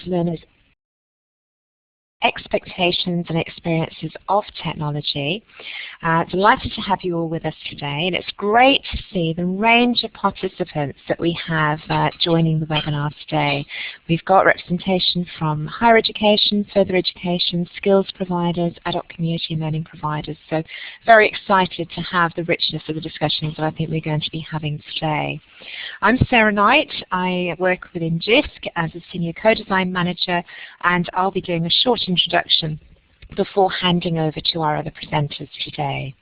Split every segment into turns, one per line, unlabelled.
learners' expectations and experiences of technology. Delighted to have you all with us today, and it's great to see the range of participants that we have joining the webinar today. We've got representation from higher education, further education, skills providers, adult community and learning providers, so very excited to have the richness of the discussions that I think we're going to be having today. I'm Sarah Knight. I work within JISC as a Senior Co-Design Manager, and I'll be doing a short introduction before handing over to our other presenters today.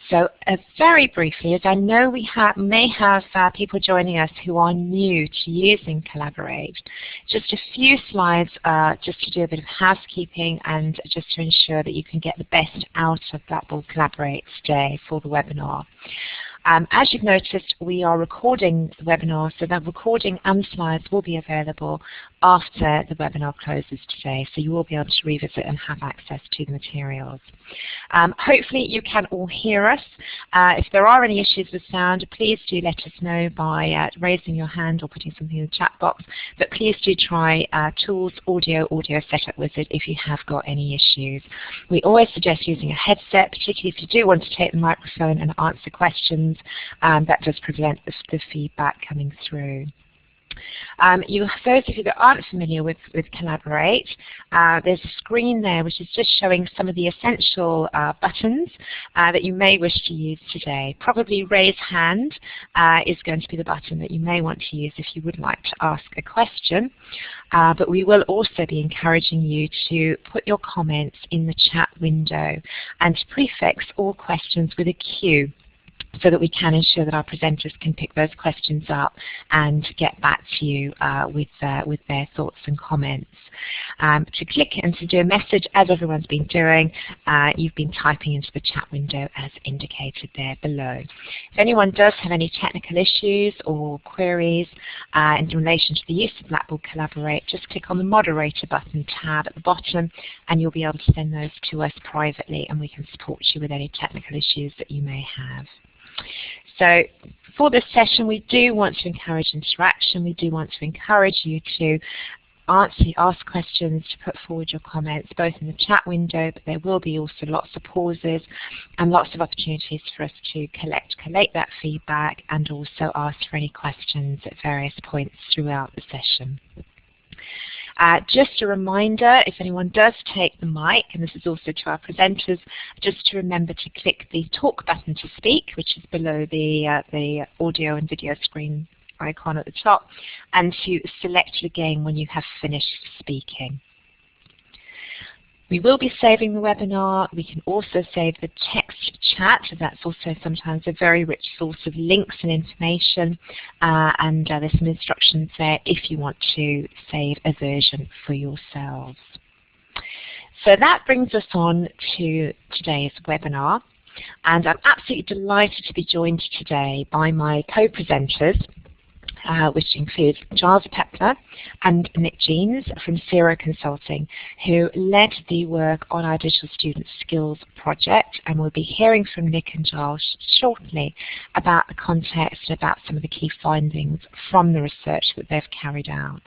So very briefly, as I know we may have people joining us who are new to using Collaborate, just a few slides just to do a bit of housekeeping and just to ensure that you can get the best out of Blackboard Collaborate today for the webinar. As you've noticed, we are recording the webinar, so that recording and slides will be available after the webinar closes today, so you will be able to revisit and have access to the materials. Hopefully you can all hear us. If there are any issues with sound, please do let us know by raising your hand or putting something in the chat box, but please do try Tools Audio Setup Wizard if you have got any issues. We always suggest using a headset, particularly if you do want to take the microphone and answer questions. That does prevent the feedback coming through. Those of you that aren't familiar with Collaborate, there's a screen there which is just showing some of the essential buttons that you may wish to use today. Probably raise hand is going to be the button that you may want to use if you would like to ask a question. But we will also be encouraging you to put your comments in the chat window and to prefix all questions with a Q, so that we can ensure that our presenters can pick those questions up and get back to you with their thoughts and comments. To click and to do a message, as everyone's been doing, you've been typing into the chat window as indicated there below. If anyone does have any technical issues or queries in relation to the use of Blackboard Collaborate, just click on the Moderator button tab at the bottom and you'll be able to send those to us privately and we can support you with any technical issues that you may have. So for this session, we do want to encourage interaction. We do want to encourage you to ask questions, to put forward your comments, both in the chat window, but there will be also lots of pauses and lots of opportunities for us to collate that feedback and also ask for any questions at various points throughout the session. Just a reminder, if anyone does take the mic, and this is also to our presenters, just to remember to click the talk button to speak, which is below the audio and video screen icon at the top, and to select it again when you have finished speaking. We will be saving the webinar. We can also save the text chat. That's also sometimes a very rich source of links and information. There's some instructions there if you want to save a version for yourselves. So that brings us on to today's webinar. And I'm absolutely delighted to be joined today by my co-presenters, which includes Giles Pepler and Nick Jeans from Zero Consulting, who led the work on our Digital Student Skills project, and we'll be hearing from Nick and Giles shortly about the context and about some of the key findings from the research that they've carried out.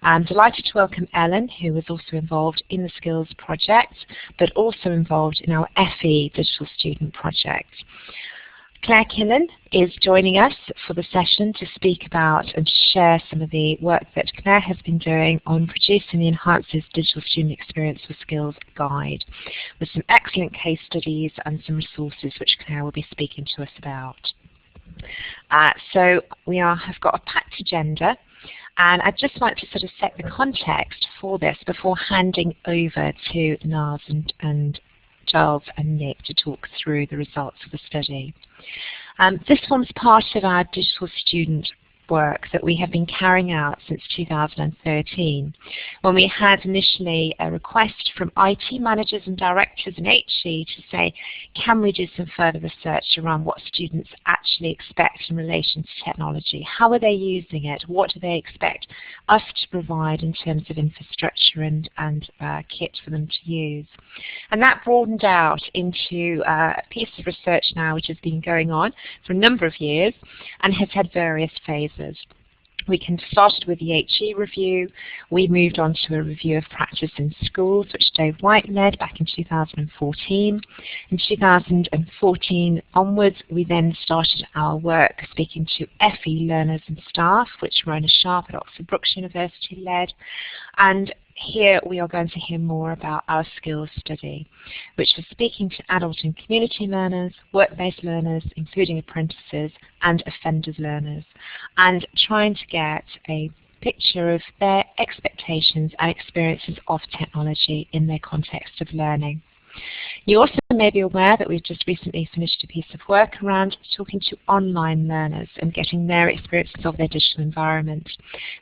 I'm delighted to welcome Ellen, who was also involved in the Skills project, but also involved in our FE Digital Student project. Claire Killen is joining us for the session to speak about and share some of the work that Claire has been doing on producing the Enhances Digital Student Experience for Skills guide, with some excellent case studies and some resources which Claire will be speaking to us about. So we have got a packed agenda, and I'd just like to sort of set the context for this before handing over to Niles and Giles and Nick to talk through the results of the study. This forms part of our digital student work that we have been carrying out since 2013, when we had initially a request from IT managers and directors in HE to say, can we do some further research around what students actually expect in relation to technology? How are they using it? What do they expect us to provide in terms of infrastructure and kit for them to use? And that broadened out into a piece of research now which has been going on for a number of years and has had various phases. We started with the HE review. We moved on to a review of practice in schools, which Dave White led back in 2014. In 2014 onwards, we then started our work speaking to FE learners and staff, which Rona Sharp at Oxford Brookes University led. And here we are going to hear more about our skills study, which was speaking to adult and community learners, work-based learners, including apprentices, and offenders learners, and trying to get a picture of their expectations and experiences of technology in their context of learning. You also may be aware that we've just recently finished a piece of work around talking to online learners and getting their experiences of their digital environment.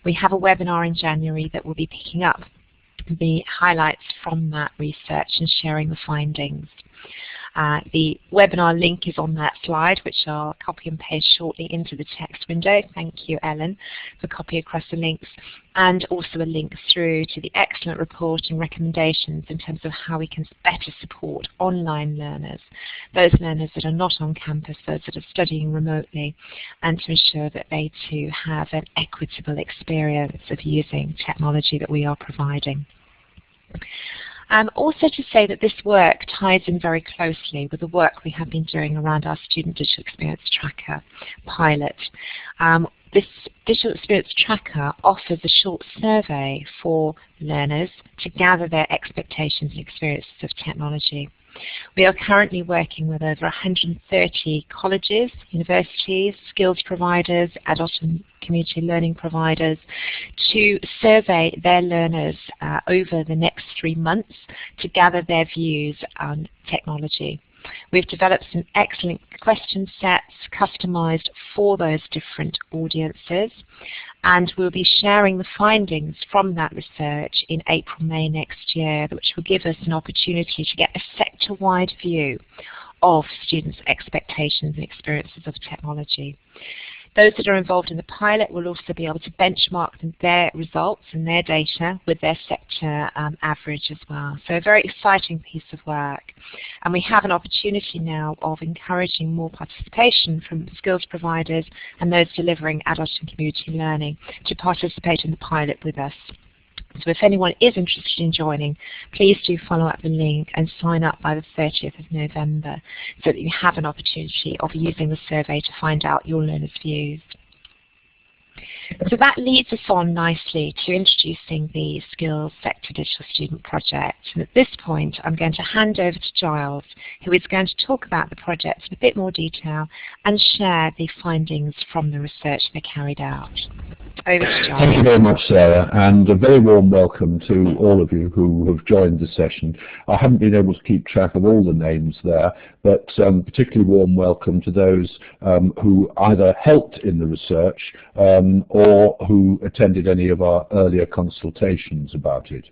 We have a webinar in January that will be picking up the highlights from that research and sharing the findings. The webinar link is on that slide, which I'll copy and paste shortly into the text window. Thank you, Ellen, for copying across the links, and also a link through to the excellent report and recommendations in terms of how we can better support online learners, those learners that are not on campus, those that are studying remotely, and to ensure that they too have an equitable experience of using technology that we are providing. Also to say that this work ties in very closely with the work we have been doing around our Student Digital Experience Tracker pilot. This Digital Experience Tracker offers a short survey for learners to gather their expectations and experiences of technology. We are currently working with over 130 colleges, universities, skills providers, adult and community learning providers to survey their learners over the next 3 months to gather their views on technology. We've developed some excellent question sets customized for those different audiences, and we'll be sharing the findings from that research in April, May next year, which will give us an opportunity to get a sector-wide view of students' expectations and experiences of technology. Those that are involved in the pilot will also be able to benchmark their results and their data with their sector average as well. So a very exciting piece of work. And we have an opportunity now of encouraging more participation from skills providers and those delivering adult and community learning to participate in the pilot with us. So if anyone is interested in joining, please do follow up the link and sign up by the 30th of November so that you have an opportunity of using the survey to find out your learners' views. So that leads us on nicely to introducing the Skills Sector Digital Student Project. And at this point, I'm going to hand over to Giles, who is going to talk about the project in a bit more detail and share the findings from the research they carried out. Over to Giles.
Thank you very much, Sarah, and a very warm welcome to all of you who have joined the session. I haven't been able to keep track of all the names there, but particularly warm welcome to those who either helped in the research or who attended any of our earlier consultations about it.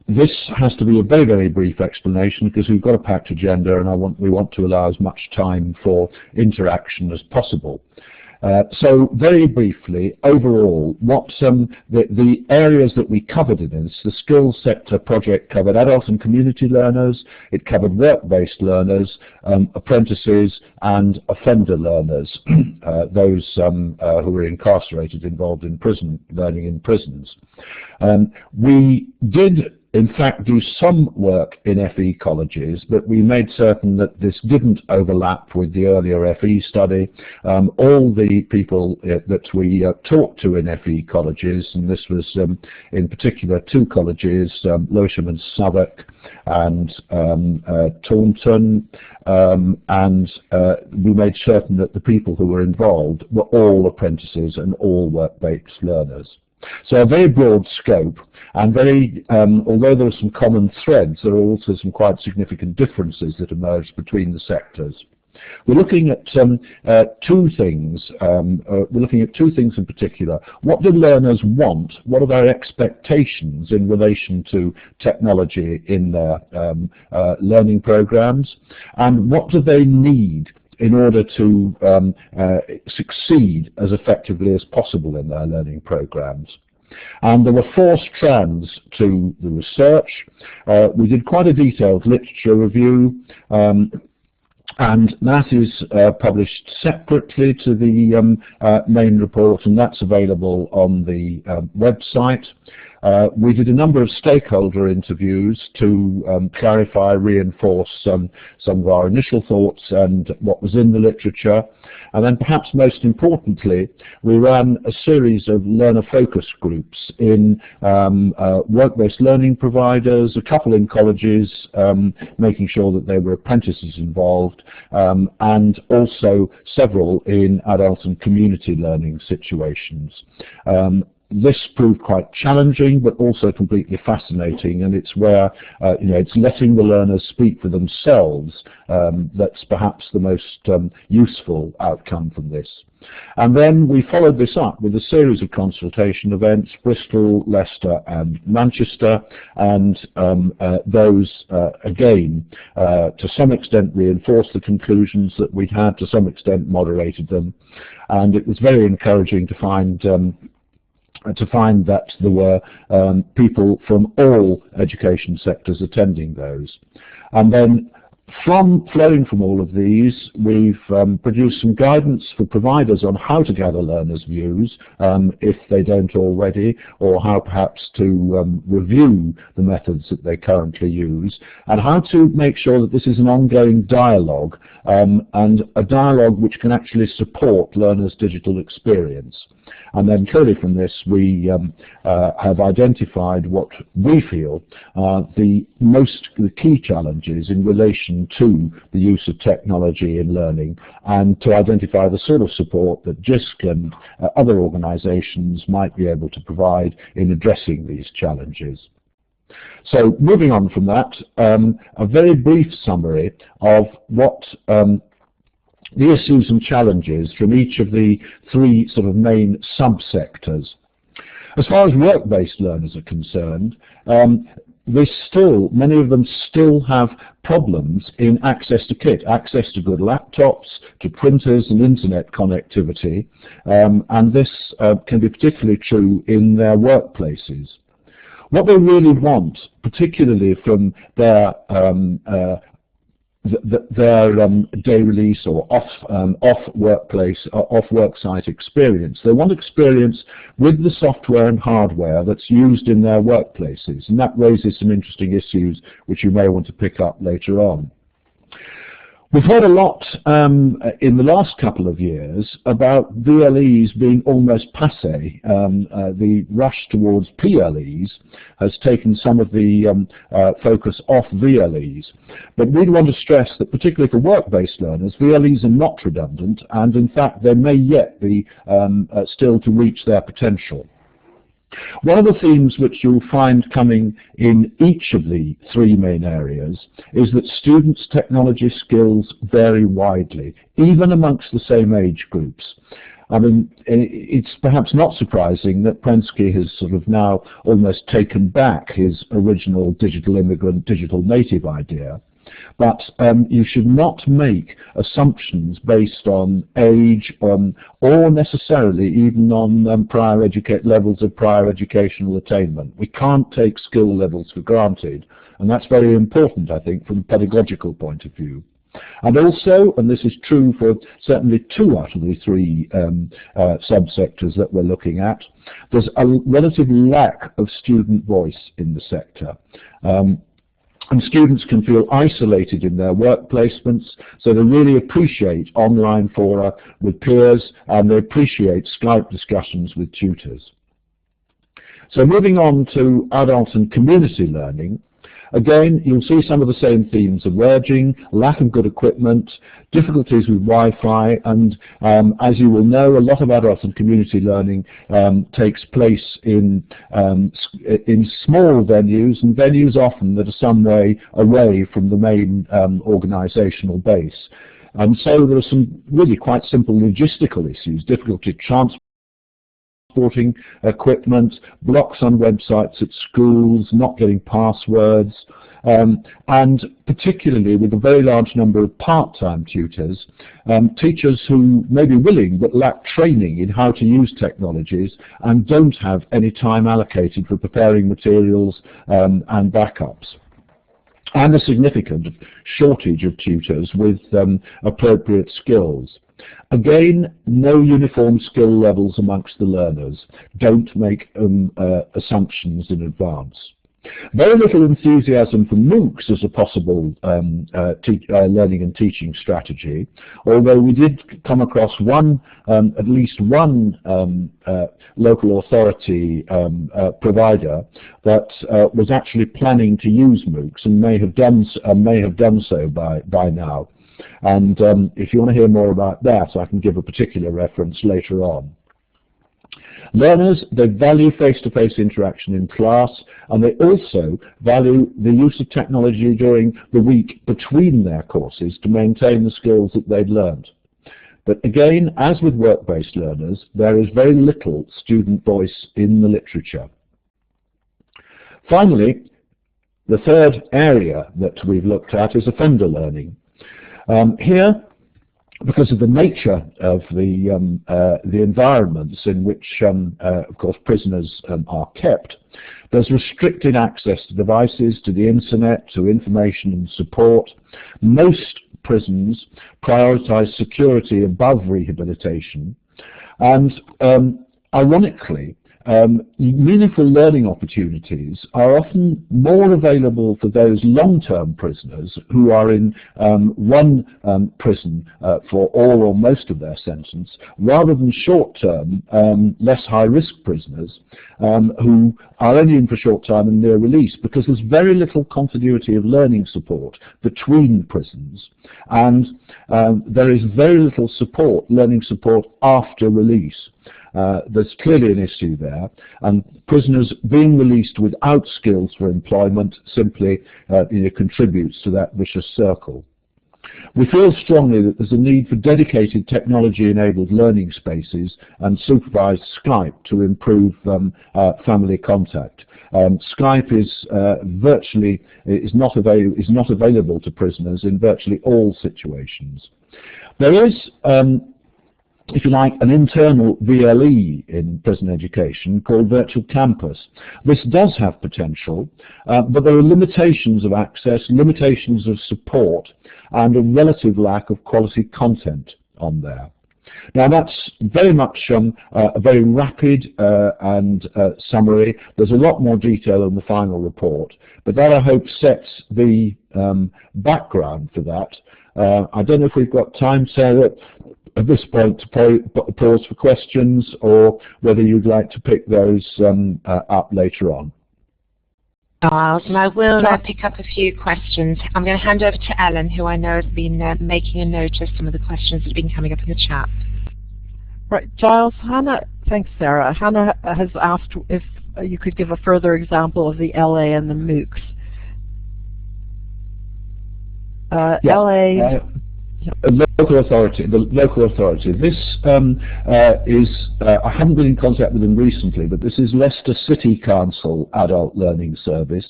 This has to be a very, very brief explanation because we've got a packed agenda and we want to allow as much time for interaction as possible. So very briefly, overall, what the areas that we covered in this, the skills sector project covered adult and community learners, it covered work-based learners, apprentices and offender learners, those who were incarcerated, involved in prison, learning in prisons. We did in fact do some work in FE colleges, but we made certain that this didn't overlap with the earlier FE study. All the people that we talked to in FE colleges, and this was in particular 2 colleges, Lewisham and Southwark and Taunton, and we made certain that the people who were involved were all apprentices and all work-based learners. So a very broad scope, and very, although there are some common threads, there are also some quite significant differences that emerged between the sectors. We're looking at 2 things. We're looking at 2 things in particular. What do learners want? What are their expectations in relation to technology in their learning programs? And what do they need in order to succeed as effectively as possible in their learning programs? And there were 4 strands to the research. We did quite a detailed literature review. And that is published separately to the main report, and that's available on the website. We did a number of stakeholder interviews to clarify, reinforce some of our initial thoughts and what was in the literature. And then perhaps most importantly, we ran a series of learner focus groups in work-based learning providers, a couple in colleges, making sure that there were apprentices involved, and also several in adult and community learning situations. This proved quite challenging, but also completely fascinating, and it's where it's letting the learners speak for themselves that's perhaps the most useful outcome from this. And then we followed this up with a series of consultation events, Bristol, Leicester and Manchester, and those again to some extent reinforced the conclusions that we had, to some extent moderated them, and it was very encouraging to find that there were people from all education sectors attending those. And then flowing from all of these, we've produced some guidance for providers on how to gather learners' views if they don't already, or how perhaps to review the methods that they currently use, and how to make sure that this is an ongoing dialogue, and a dialogue which can actually support learners' digital experience. And then clearly from this we have identified what we feel are the key challenges in relation to the use of technology in learning, and to identify the sort of support that JISC and other organisations might be able to provide in addressing these challenges. So moving on from that, a very brief summary of what the issues and challenges from each of the three sort of main subsectors. As far as work-based learners are concerned, many of them still have problems in access to kit, access to good laptops, to printers and internet connectivity, and this can be particularly true in their workplaces. What they really want, particularly from their day release or off work site experience. They want experience with the software and hardware that's used in their workplaces, and that raises some interesting issues which you may want to pick up later on. We've heard a lot in the last couple of years about VLEs being almost passé. The rush towards PLEs has taken some of the focus off VLEs. But we want to stress that particularly for work-based learners, VLEs are not redundant, and in fact they may yet be still to reach their potential. One of the themes which you'll find coming in each of the three main areas is that students' technology skills vary widely, even amongst the same age groups. I mean, it's perhaps not surprising that Prensky has sort of now almost taken back his original digital immigrant, digital native idea. But you should not make assumptions based on age or necessarily even on levels of prior educational attainment. We can't take skill levels for granted, and that's very important, I think, from a pedagogical point of view. And also, and this is true for certainly 2 out of the 3 subsectors that we're looking at, there's a relative lack of student voice in the sector. And students can feel isolated in their work placements, so they really appreciate online fora with peers, and they appreciate Skype discussions with tutors. So moving on to adult and community learning, again, you'll see some of the same themes emerging: lack of good equipment, difficulties with Wi-Fi, and as you will know, a lot of adult and community learning takes place in small venues, and venues often that are some way away from the main organisational base. And so there are some really quite simple logistical issues: difficulty transporting equipment, blocks on websites at schools, not getting passwords, and particularly with a very large number of part-time tutors, teachers who may be willing but lack training in how to use technologies and don't have any time allocated for preparing materials and backups. and a significant shortage of tutors with appropriate skills. Again, no uniform skill levels amongst the learners. Don't make assumptions in advance. Very little enthusiasm for MOOCs as a possible learning and teaching strategy, although we did come across at least one local authority provider that was actually planning to use MOOCs and may have done so by now. And if you want to hear more about that, I can give a particular reference later on. Learners, they value face-to-face interaction in class, and they also value the use of technology during the week between their courses to maintain the skills that they've learned. But again, as with work-based learners, there is very little student voice in the literature. Finally, the third area that we've looked at is offender learning. Here, because of the nature of the environments in which, of course, prisoners are kept, there's restricted access to devices, to the internet, to information and support. Most prisons prioritize security above rehabilitation, and ironically, meaningful learning opportunities are often more available for those long-term prisoners who are in one prison for all or most of their sentence, rather than short-term, less high-risk prisoners who are only in for short time and near release, because there's very little continuity of learning support between prisons, and there is very little learning support after release. There's clearly an issue there, and prisoners being released without skills for employment simply contributes to that vicious circle. We feel strongly that there's a need for dedicated technology-enabled learning spaces and supervised Skype to improve family contact. Skype is not available to prisoners in virtually all situations. There is, if you like, an internal VLE in prison education called Virtual Campus. This does have potential, but there are limitations of access, limitations of support, and a relative lack of quality content on there. Now that's very much a very rapid and summary. There's a lot more detail in the final report, but that I hope sets the background for that. I don't know if we've got time, Sarah, at this point to pause for questions, or whether you'd like to pick those up later on.
Giles, and I will pick up a few questions. I'm going to hand over to Ellen, who I know has been making a note of some of the questions that have been coming up in the chat.
Right, Giles, Hannah, thanks Sarah. Hannah has asked if you could give a further example of the LA and the MOOCs. LA...
The local authority. This is, I haven't been in contact with them recently, but this is Leicester City Council Adult Learning Service,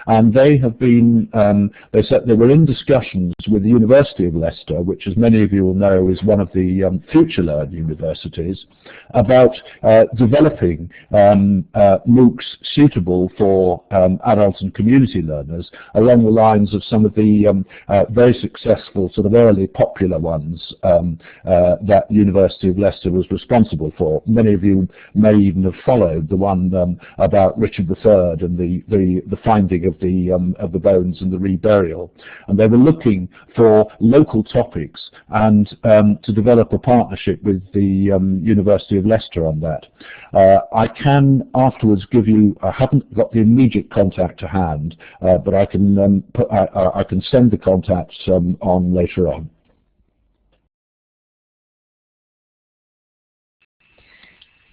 and they have been, they said they were in discussions with the University of Leicester, which, as many of you will know, is one of the FutureLearn universities, about developing MOOCs suitable for adult and community learners, along the lines of some of the very successful sort of early popular ones that University of Leicester was responsible for. Many of you may even have followed the one about Richard III and the finding of the bones and the reburial. And they were looking for local topics and to develop a partnership with the University of Leicester on that. I can afterwards give you, I haven't got the immediate contact to hand, but I can I can send the contacts on later on.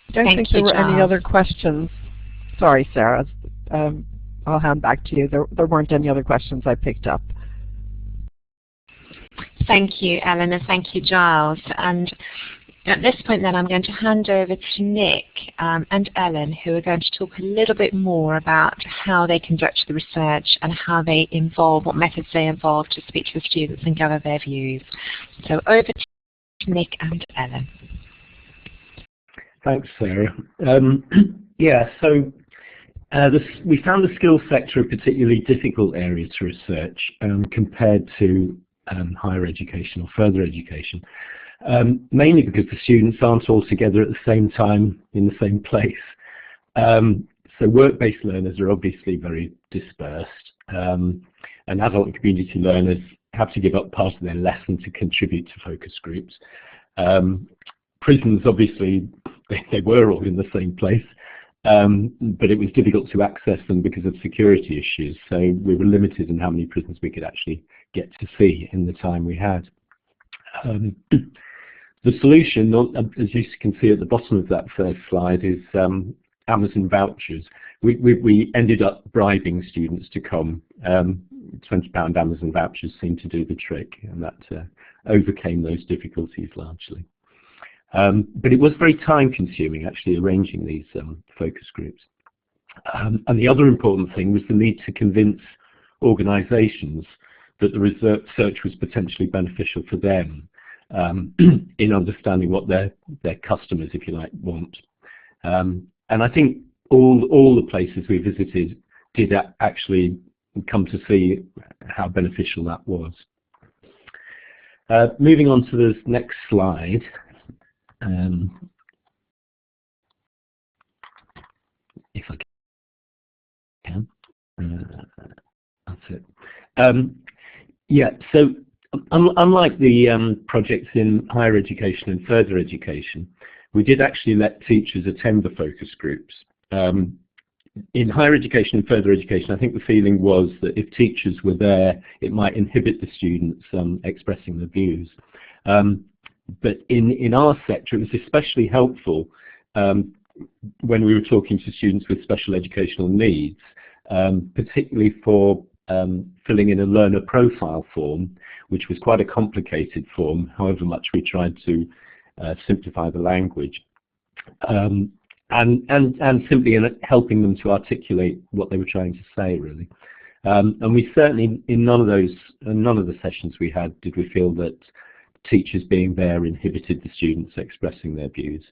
I don't think there were any other questions. Sorry, Sarah. I'll hand back to you. There weren't any other questions I picked up.
Thank you, Ellen, and thank you, Giles. And at this point then I'm going to hand over to Nick and Ellen, who are going to talk a little bit more about how they conduct the research and how they involve, what methods they involve to speak to the students and gather their views. So over to Nick and Ellen.
Thanks, Sarah. Yeah, so We found the skills sector a particularly difficult area to research compared to higher education or further education, mainly because the students aren't all together at the same time in the same place. So work-based learners are obviously very dispersed, and adult and community learners have to give up part of their lesson to contribute to focus groups. Prisons, obviously, they were all in the same place, but it was difficult to access them because of security issues, so we were limited in how many prisons we could actually get to see in the time we had. The solution, as you can see at the bottom of that first slide, is Amazon vouchers. We ended up bribing students to come. £20 Amazon vouchers seemed to do the trick, and that overcame those difficulties largely. But it was very time-consuming actually arranging these focus groups. And the other important thing was the need to convince organisations that the research was potentially beneficial for them in understanding what their customers, if you like, want. And I think all the places we visited did actually come to see how beneficial that was. Moving on to the next slide. If I can. That's it. Yeah, so unlike the projects in higher education and further education, we did actually let teachers attend the focus groups. In higher education and further education, I think the feeling was that if teachers were there, it might inhibit the students expressing their views. But in our sector, it was especially helpful when we were talking to students with special educational needs, particularly for filling in a learner profile form, which was quite a complicated form, however much we tried to simplify the language, and simply in helping them to articulate what they were trying to say, really. And we certainly, in none of the sessions we had, did we feel that teachers being there inhibited the students expressing their views.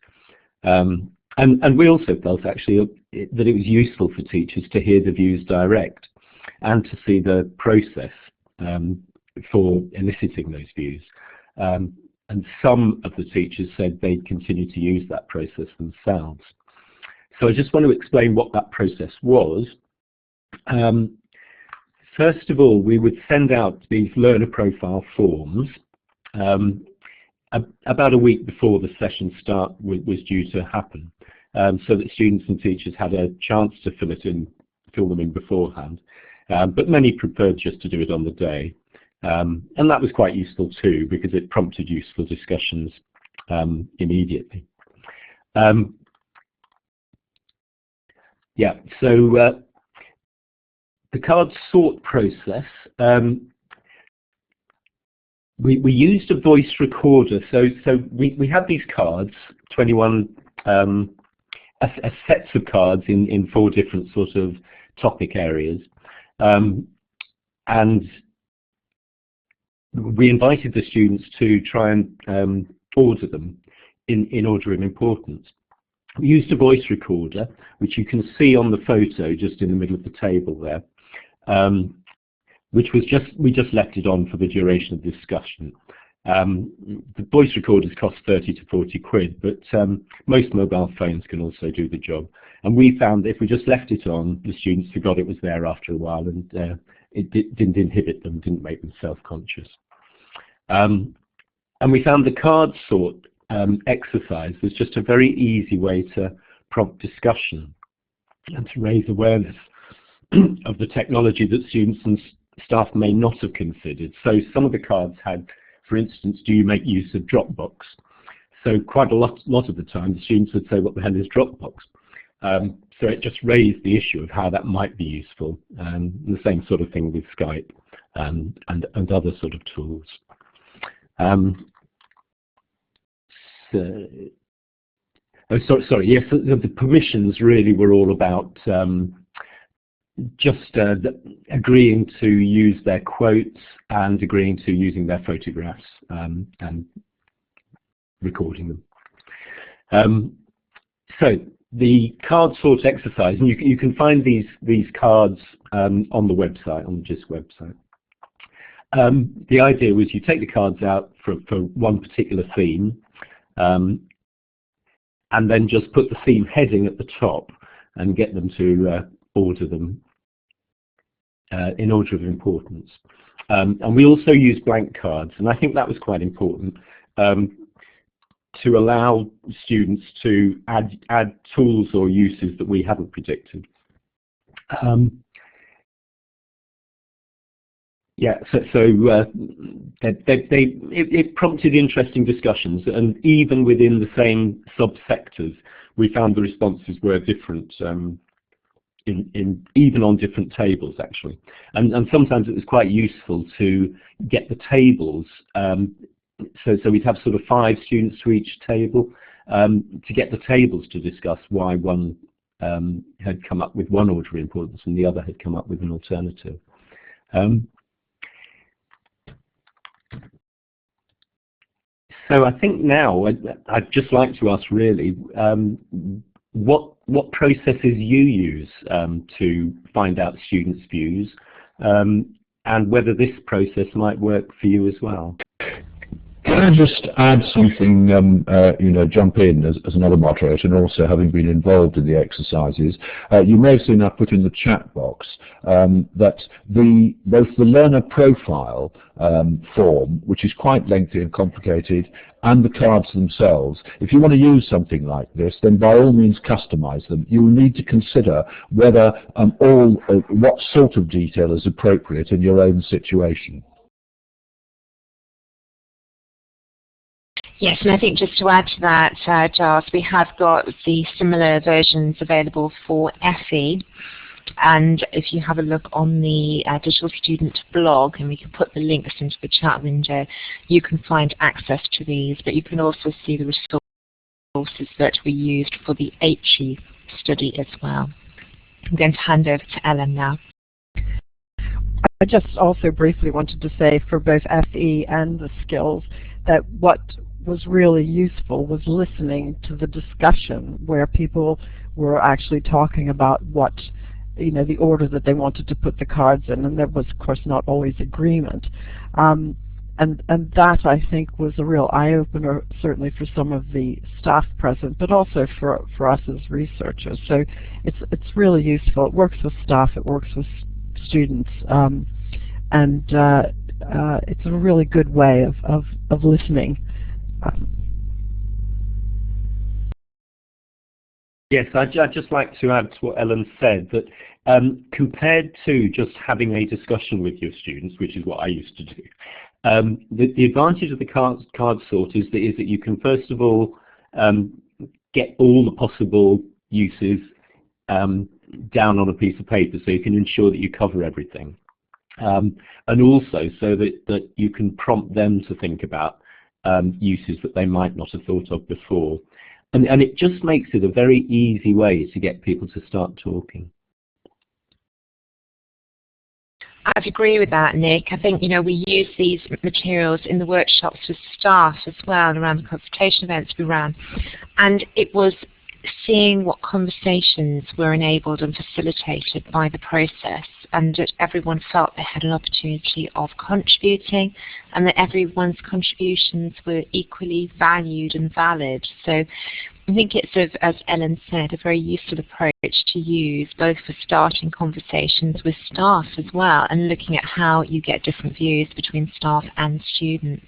And we also felt actually that it was useful for teachers to hear the views direct and to see the process for eliciting those views. And some of the teachers said they'd continue to use that process themselves. So I just want to explain what that process was. First of all, we would send out these learner profile forms about a week before the session start was due to happen, so that students and teachers had a chance to fill them in beforehand. But many preferred just to do it on the day. And that was quite useful too, because it prompted useful discussions immediately. Yeah, so the card sort process, we used a voice recorder. So we had these cards, 21 sets of cards in 4 different sort of topic areas. And we invited the students to try and order them in order of importance. We used a voice recorder, which you can see on the photo just in the middle of the table there, which was we just left it on for the duration of the discussion. The voice recorders cost 30 to 40 quid, but most mobile phones can also do the job. And we found that if we just left it on, the students forgot it was there after a while, and it didn't inhibit them, didn't make them self-conscious. And we found the card sort exercise was just a very easy way to prompt discussion and to raise awareness of the technology that students and staff may not have considered. So some of the cards had, for instance, do you make use of Dropbox? So quite a lot of the time the students would say, what the hell is Dropbox? So it just raised the issue of how that might be useful, and the same sort of thing with Skype and other sort of tools. Sorry, yes, the permissions really were all about just agreeing to use their quotes and agreeing to using their photographs and recording them. So the card sort exercise, and you can find these cards on the website, on the GIST website. The idea was you take the cards out for one particular theme, and then just put the theme heading at the top and get them to order them in order of importance. And we also use blank cards, and I think that was quite important, to allow students to add tools or uses that we hadn't predicted. Yeah, it prompted interesting discussions, and even within the same subsectors, we found the responses were different, even on different tables actually. And sometimes it was quite useful to get the tables. So we'd have sort of 5 students to each table, to get the tables to discuss why one had come up with one order of importance and the other had come up with an alternative. So I think now I'd just like to ask really what processes you use to find out students' views, and whether this process might work for you as well.
Can I just add something, jump in as another moderator, and also having been involved in the exercises. You may have seen I put in the chat box that both the learner profile form, which is quite lengthy and complicated, and the cards themselves, if you want to use something like this, then by all means customize them. You will need to consider whether what sort of detail is appropriate in your own situation.
Yes, and I think just to add to that, Giles, we have got the similar versions available for FE, and if you have a look on the Digital Student blog, and we can put the links into the chat window, you can find access to these, but you can also see the resources that we used for the HE study as well. I'm going to hand over to Ellen now.
I just also briefly wanted to say for both FE and the skills that what was really useful was listening to the discussion where people were actually talking about what, the order that they wanted to put the cards in, and there was of course not always agreement. And that I think was a real eye-opener, certainly for some of the staff present, but also for us as researchers. So it's really useful. It works with staff, it works with students, and it's a really good way of listening.
Yes, I'd just like to add to what Ellen said, that compared to just having a discussion with your students, which is what I used to do, the advantage of the card sort is that you can first of all get all the possible uses down on a piece of paper, so you can ensure that you cover everything, and also so that you can prompt them to think about uses that they might not have thought of before. And it just makes it a very easy way to get people to start talking.
I'd agree with that, Nick. I think, we use these materials in the workshops with staff as well, around the consultation events we ran. And it was seeing what conversations were enabled and facilitated by the process, and that everyone felt they had an opportunity of contributing, and that everyone's contributions were equally valued and valid. So I think it's, as Ellen said, a very useful approach to use, both for starting conversations with staff as well, and looking at how you get different views between staff and students.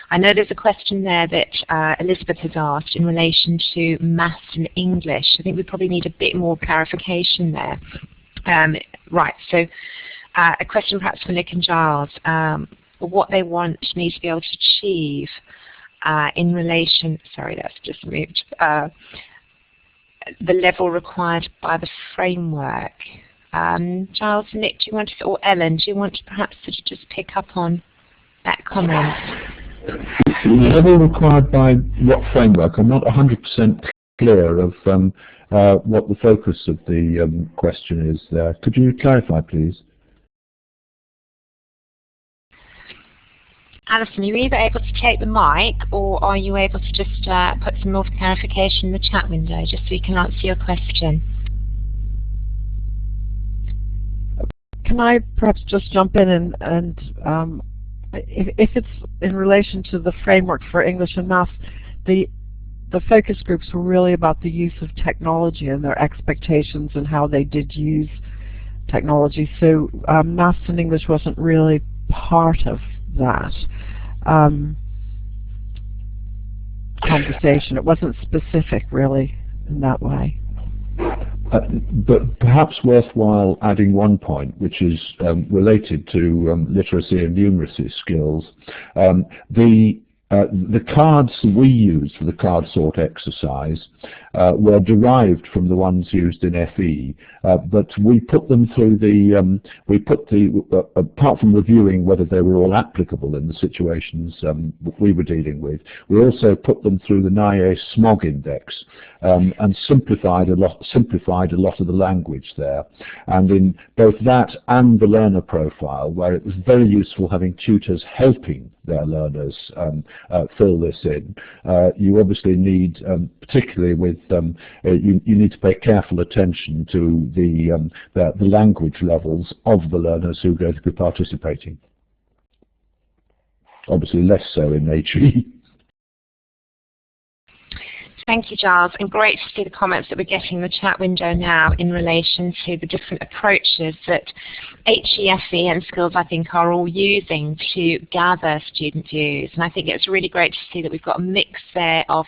I know there's a question there that Elizabeth has asked in relation to maths and English. I think we probably need a bit more clarification there. Right, so a question perhaps for Nick and Giles. What they want me to be able to achieve in relation, sorry, that's just moved, the level required by the framework. Giles, Nick, do you want to, or Ellen, do you want to perhaps sort of just pick up on that comment?
The level required by what framework? I'm not 100% clear of what the focus of the question is there. Could you clarify, please?
Alison, are you either able to take the mic, or are you able to just put some more clarification in the chat window, just so we can answer your question?
Can I perhaps just jump in and if it's in relation to the framework for English and Maths, the focus groups were really about the use of technology and their expectations and how they did use technology. So Maths and English wasn't really part of that conversation. It wasn't specific really in that way.
But perhaps worthwhile adding one point, which is related to literacy and numeracy skills. The cards we used for the card sort exercise were derived from the ones used in FE, but we put them through apart from reviewing whether they were all applicable in the situations we were dealing with, we also put them through the NIE SMOG index and simplified a lot of the language there. And in both that and the learner profile, where it was very useful having tutors helping their learners fill this in, you obviously need, particularly with you need to pay careful attention to the language levels of the learners who are going to be participating. Obviously less so in HE.
Thank you, Giles, and great to see the comments that we're getting in the chat window now in relation to the different approaches that HEFE and Skills, I think, are all using to gather student views. And I think it's really great to see that we've got a mix there of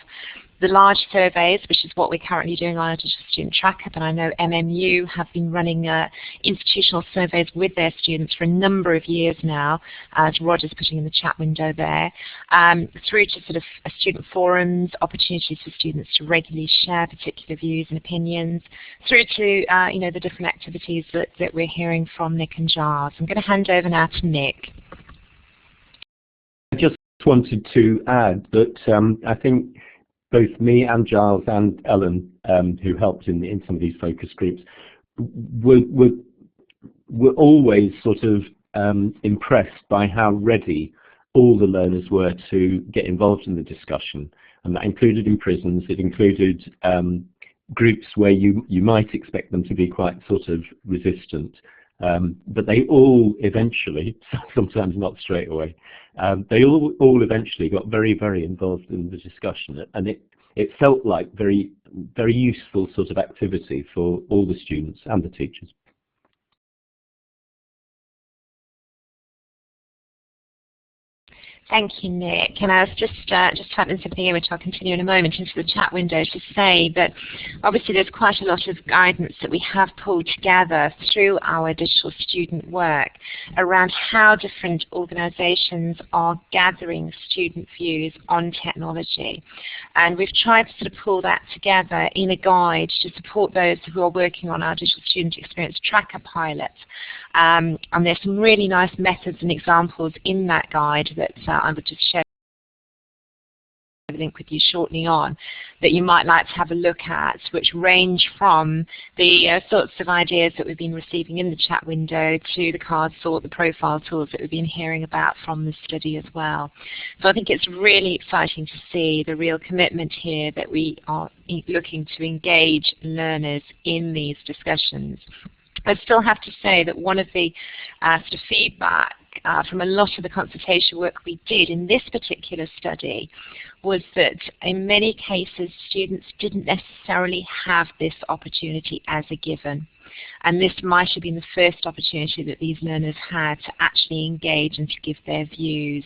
the large surveys, which is what we're currently doing on our Digital Student Tracker, but I know MMU have been running institutional surveys with their students for a number of years now, as Roger's putting in the chat window there, through to sort of student forums, opportunities for students to regularly share particular views and opinions, through to you know, the different activities that we're hearing from Nick and Giles. I'm going to hand over now to Nick.
I just wanted to add that I think both me and Giles and Ellen, who helped in some of these focus groups, were always sort of impressed by how ready all the learners were to get involved in the discussion. And that included in prisons, it included groups where you might expect them to be quite sort of resistant. But they all eventually, sometimes not straight away, they all eventually got very, very involved in the discussion, and it felt like very, very useful sort of activity for all the students and the teachers.
Thank you, Nick. And I was just typing something in, which I'll continue in a moment, into the chat window to say that obviously there's quite a lot of guidance that we have pulled together through our digital student work around how different organisations are gathering student views on technology. And we've tried to sort of pull that together in a guide to support those who are working on our digital student experience tracker pilot. And there's some really nice methods and examples in that guide that I would just share a link with you shortly on, that you might like to have a look at, which range from the sorts of ideas that we've been receiving in the chat window to the card sort, the profile tools that we've been hearing about from the study as well. So I think it's really exciting to see the real commitment here that we are looking to engage learners in these discussions. I still have to say that one of the sort of feedback from a lot of the consultation work we did in this particular study was that in many cases students didn't necessarily have this opportunity as a given. And this might have been the first opportunity that these learners had to actually engage and to give their views.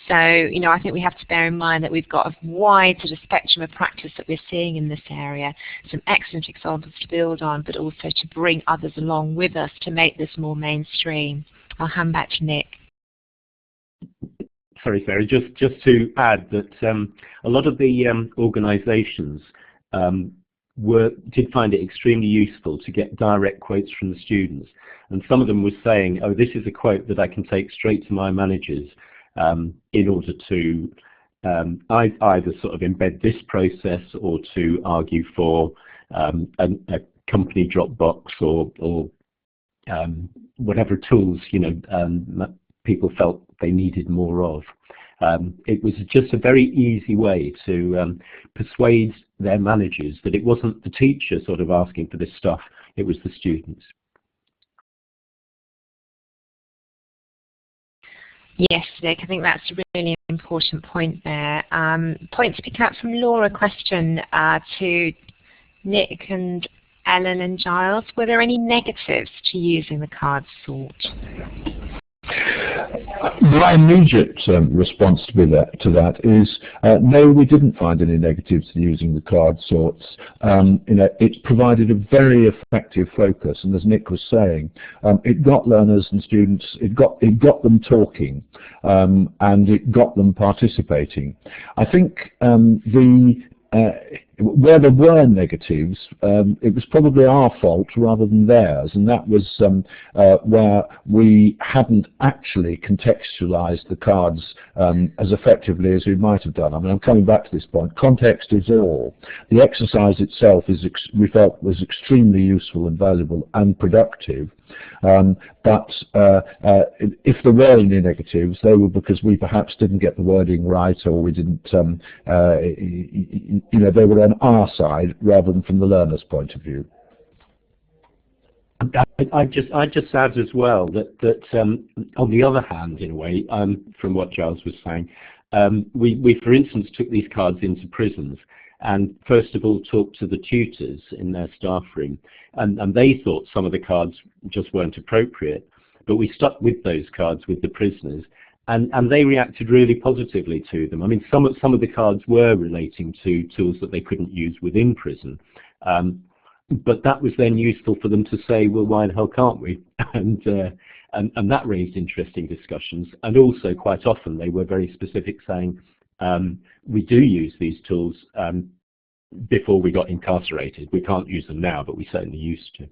So, you know, I think we have to bear in mind that we've got a wide sort of spectrum of practice that we're seeing in this area, some excellent examples to build on, but also to bring others along with us to make this more mainstream. I'll hand back to Nick.
Sorry, Sarah, just to add that a lot of the organisations did find it extremely useful to get direct quotes from the students. And some of them were saying, oh, this is a quote that I can take straight to my managers in order to either sort of embed this process or to argue for a company Dropbox or whatever tools, you know, people felt they needed more of. It was just a very easy way to persuade their managers that it wasn't the teacher sort of asking for this stuff, it was the students.
Yes, Nick, I think that's a really important point there. Point to pick up from Laura, question to Nick and Ellen and Giles. Were there any negatives to using the card sort?
My immediate response to that is no, we didn't find any negatives to using the card sorts. It provided a very effective focus, and as Nick was saying, it got learners and students, it got them talking, and it got them participating. I think where there were negatives, it was probably our fault rather than theirs, and that was where we hadn't actually contextualized the cards as effectively as we might have done. I mean, I'm coming back to this point. Context is all. The exercise itself we felt was extremely useful and valuable and productive. But if there were any negatives, they were because we perhaps didn't get the wording right, or we didn't, they were on our side rather than from the learner's point of view.
I just add as well that on the other hand, in a way, from what Giles was saying, we for instance took these cards into prisons and first of all talked to the tutors in their staff room, and they thought some of the cards just weren't appropriate, but we stuck with those cards with the prisoners, and they reacted really positively to them. I mean, some of the cards were relating to tools that they couldn't use within prison, but that was then useful for them to say, well, why the hell can't we? And that raised interesting discussions, and also quite often they were very specific, saying, we do use these tools before we got incarcerated. We can't use them now, but we certainly used to.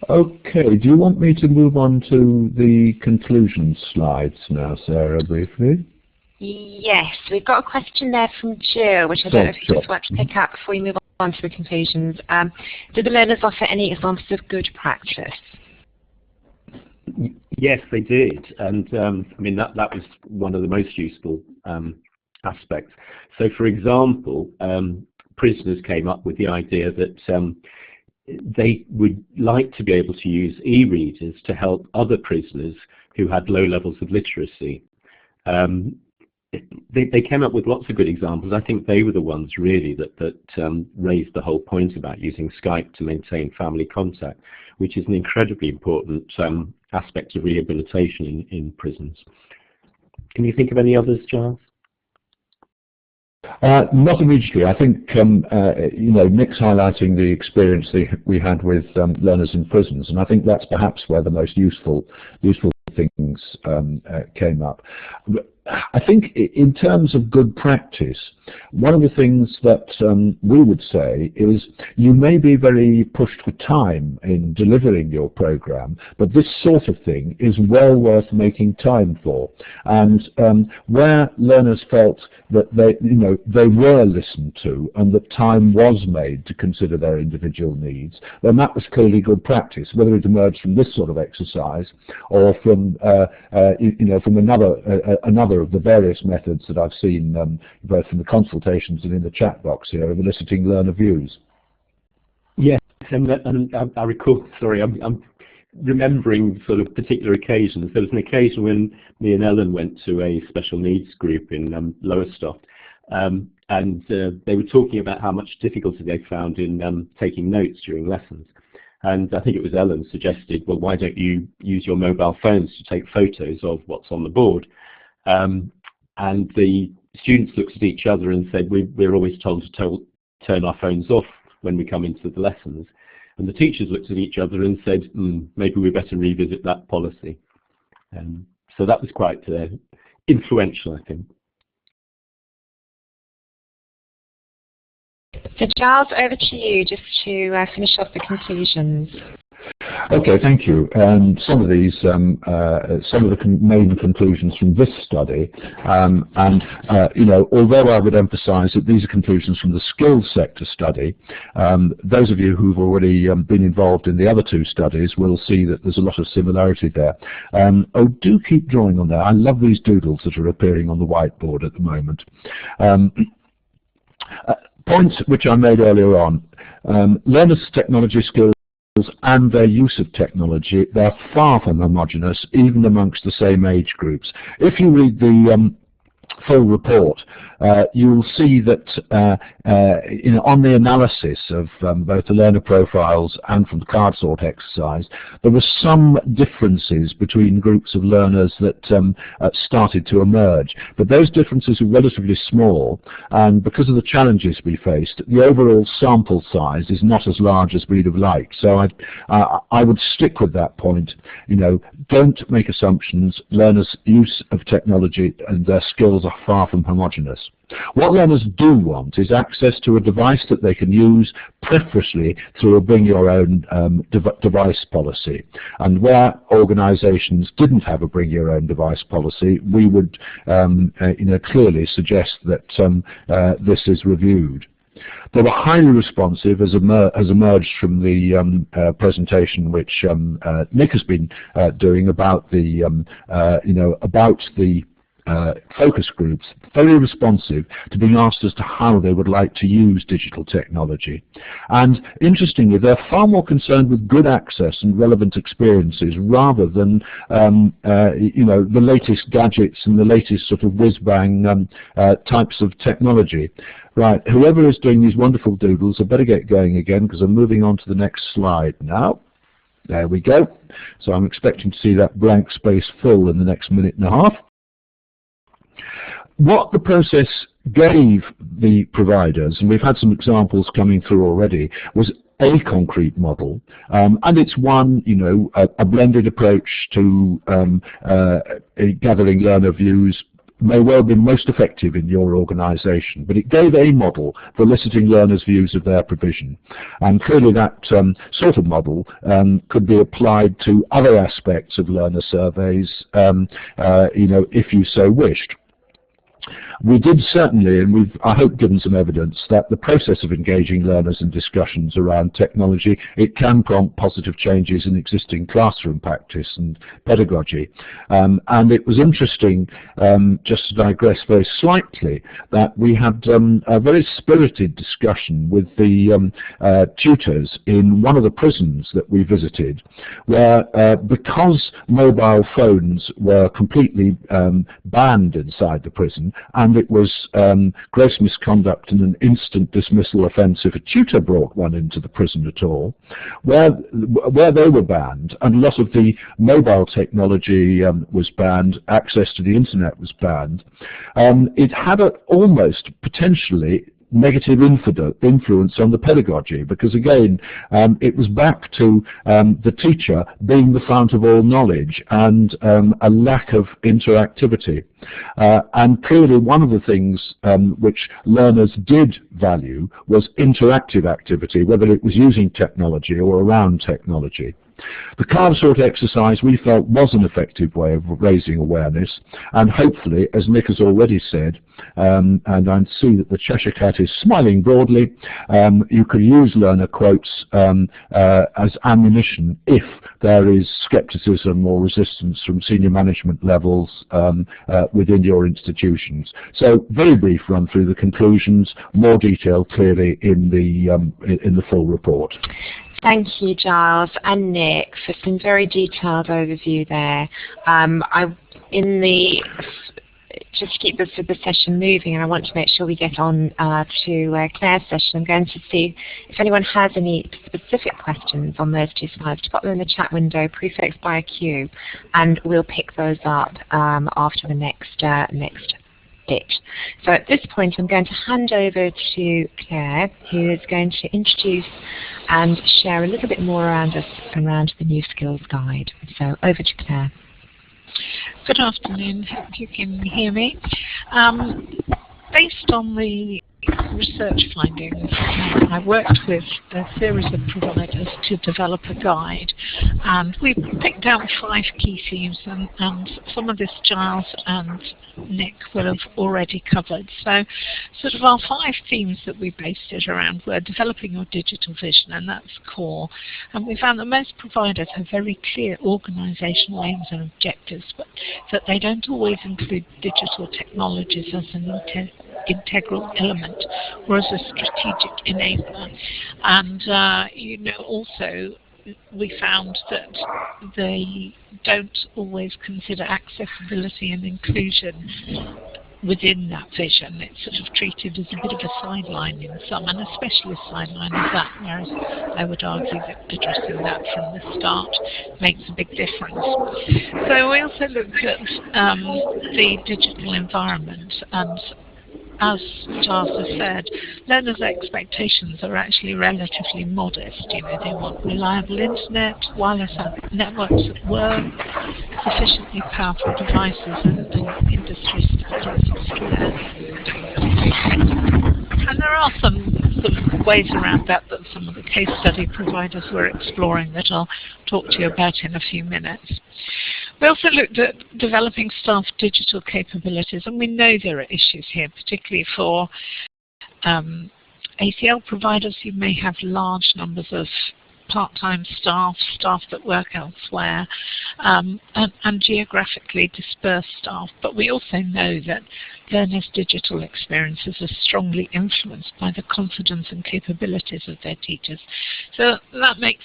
Okay, do you want me to move on to the conclusion slides now, Sarah, briefly?
Yes, we've got a question there from Jill, which I don't know if you just want to pick up before we move on to the conclusions. Did the learners offer any examples of good practice?
Yes, they did, and I mean that was one of the most useful aspects. So, for example, prisoners came up with the idea that they would like to be able to use e-readers to help other prisoners who had low levels of literacy. They came up with lots of good examples. I think they were the ones really that raised the whole point about using Skype to maintain family contact, which is an incredibly important aspect of rehabilitation in prisons. Can you think of any others, Giles?
Not immediately. I think Nick's highlighting the experience we had with learners in prisons, and I think that's perhaps where the most useful things came up. I think in terms of good practice, one of the things that we would say is you may be very pushed for time in delivering your program, but this sort of thing is well worth making time for. And where learners felt that they were listened to and that time was made to consider their individual needs, then that was clearly good practice, whether it emerged from this sort of exercise or from from another of the various methods that I've seen both in the consultations and in the chat box here of eliciting learner views.
Yes, and I recall, sorry, I'm remembering sort of particular occasions. There was an occasion when me and Ellen went to a special needs group in Lowestoft, and they were talking about how much difficulty they found in taking notes during lessons. And I think it was Ellen suggested, well, why don't you use your mobile phones to take photos of what's on the board? And the students looked at each other and said, we're always told to turn our phones off when we come into the lessons. And the teachers looked at each other and said, maybe we better revisit that policy. So that was quite influential, I think. So
Giles, over to you just to finish off the conclusions.
Okay, thank you. And some of these, some of the main conclusions from this study, you know, although I would emphasise that these are conclusions from the skills sector study, those of you who've already been involved in the other two studies will see that there's a lot of similarity there. Oh, do keep drawing on there. I love these doodles that are appearing on the whiteboard at the moment. Points which I made earlier on. Learners' technology skills and their use of technology, they're far from homogeneous, even amongst the same age groups. If you read the full report, you'll see that you know, on the analysis of both the learner profiles and from the card sort exercise, there were some differences between groups of learners that started to emerge. But those differences were relatively small, and because of the challenges we faced, the overall sample size is not as large as we'd have liked. So I would stick with that point. You know, don't make assumptions. Learners' use of technology and their skills are far from homogeneous. What learners do want is access to a device that they can use, preferably through a bring your own device policy. And where organisations didn't have a bring your own device policy, we would you know, clearly suggest that this is reviewed. They were highly responsive, as emerged from the presentation which Nick has been doing about the you know, about the focus groups, very responsive to being asked as to how they would like to use digital technology. And interestingly, they're far more concerned with good access and relevant experiences rather than you know, the latest gadgets and the latest sort of whiz-bang types of technology. Right, whoever is doing these wonderful doodles, I better get going again because I'm moving on to the next slide now. There we go. So I'm expecting to see that blank space fill in the next minute and a half. What the process gave the providers, and we've had some examples coming through already, was a concrete model, and it's one, you know, a blended approach to gathering learner views may well be most effective in your organisation, but it gave a model for eliciting learners' views of their provision. And clearly that sort of model could be applied to other aspects of learner surveys, you know, if you so wished. We did certainly, and we've, I hope, given some evidence that the process of engaging learners in discussions around technology, it can prompt positive changes in existing classroom practice and pedagogy. And it was interesting, just to digress very slightly, that we had a very spirited discussion with the tutors in one of the prisons that we visited, where because mobile phones were completely banned inside the prison, and it was gross misconduct and an instant dismissal offence if a tutor brought one into the prison at all, where they were banned, and a lot of the mobile technology was banned, access to the internet was banned, it had almost potentially negative influence on the pedagogy, because again it was back to the teacher being the fount of all knowledge and a lack of interactivity. And clearly one of the things which learners did value was interactive activity, whether it was using technology or around technology. The card sort exercise we felt was an effective way of raising awareness, and hopefully, as Nick has already said, and I see that the Cheshire Cat is smiling broadly, you could use learner quotes as ammunition if there is scepticism or resistance from senior management levels within your institutions. So very brief run through the conclusions, more detail clearly in the full report.
Thank you, Giles and Nick, for some very detailed overview there. Just to keep the session moving, and I want to make sure we get on to Claire's session, I'm going to see if anyone has any specific questions on those two slides. Put them in the chat window, prefixed by a Q, and we'll pick those up after the next bit. So at this point, I'm going to hand over to Claire, who is going to introduce and share a little bit more around the new skills guide. So over to Claire.
Good afternoon, hope you can hear me. Based on the research findings. I worked with a series of providers to develop a guide, and we picked out 5 key themes, and some of this Giles and Nick will have already covered. So sort of our 5 themes that we based it around were developing your digital vision, and that's core. And we found that most providers have very clear organizational aims and objectives, but that they don't always include digital technologies as an integral element or as a strategic enabler. And you know, also we found that they don't always consider accessibility and inclusion within that vision. It's sort of treated as a bit of a sideline in some, and a specialist sideline is that, whereas I would argue that addressing that from the start makes a big difference. So we also looked at the digital environment, and as Giles has said, learners' expectations are actually relatively modest. You know, they want reliable internet, wireless networks at work, sufficiently powerful devices, and industry standards of skill. And there are some ways around that some of the case study providers were exploring that I'll talk to you about in a few minutes. We also looked at developing staff digital capabilities, and we know there are issues here, particularly for ACL providers who may have large numbers of part-time staff that work elsewhere, and geographically dispersed staff. But we also know that learners' digital experiences are strongly influenced by the confidence and capabilities of their teachers. So that makes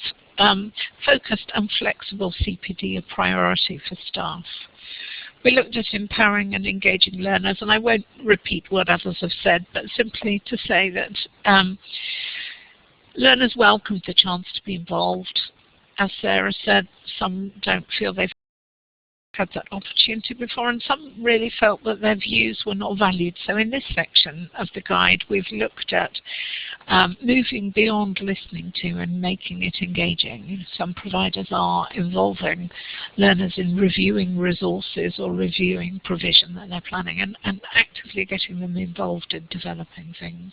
focused and flexible CPD a priority for staff. We looked at empowering and engaging learners, and I won't repeat what others have said, but simply to say that learners welcomed the chance to be involved. As Sarah said, some don't feel they've had that opportunity before, and some really felt that their views were not valued. So in this section of the guide, we've looked at moving beyond listening to and making it engaging. Some providers are involving learners in reviewing resources or reviewing provision that they're planning, and actively getting them involved in developing things.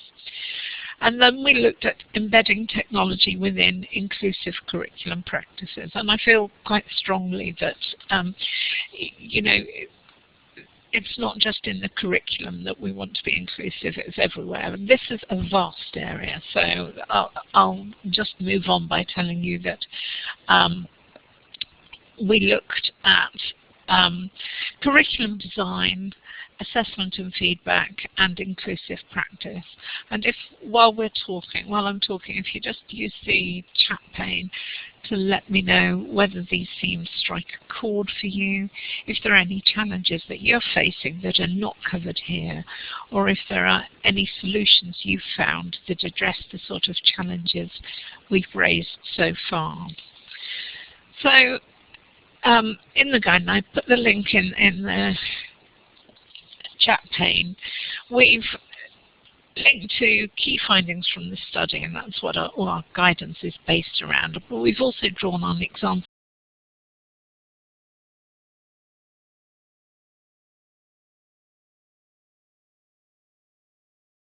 And then we looked at embedding technology within inclusive curriculum practices. And I feel quite strongly that, you know, it's not just in the curriculum that we want to be inclusive, it's everywhere. And this is a vast area. So I'll just move on by telling you that we looked at curriculum design, assessment and feedback, and inclusive practice. And while I'm talking, if you just use the chat pane to let me know whether these themes strike a chord for you, if there are any challenges that you're facing that are not covered here, or if there are any solutions you've found that address the sort of challenges we've raised so far. So in the guide, and I put the link in the chat pane, we've linked to key findings from the study, and that's what all our guidance is based around. But we've also drawn on examples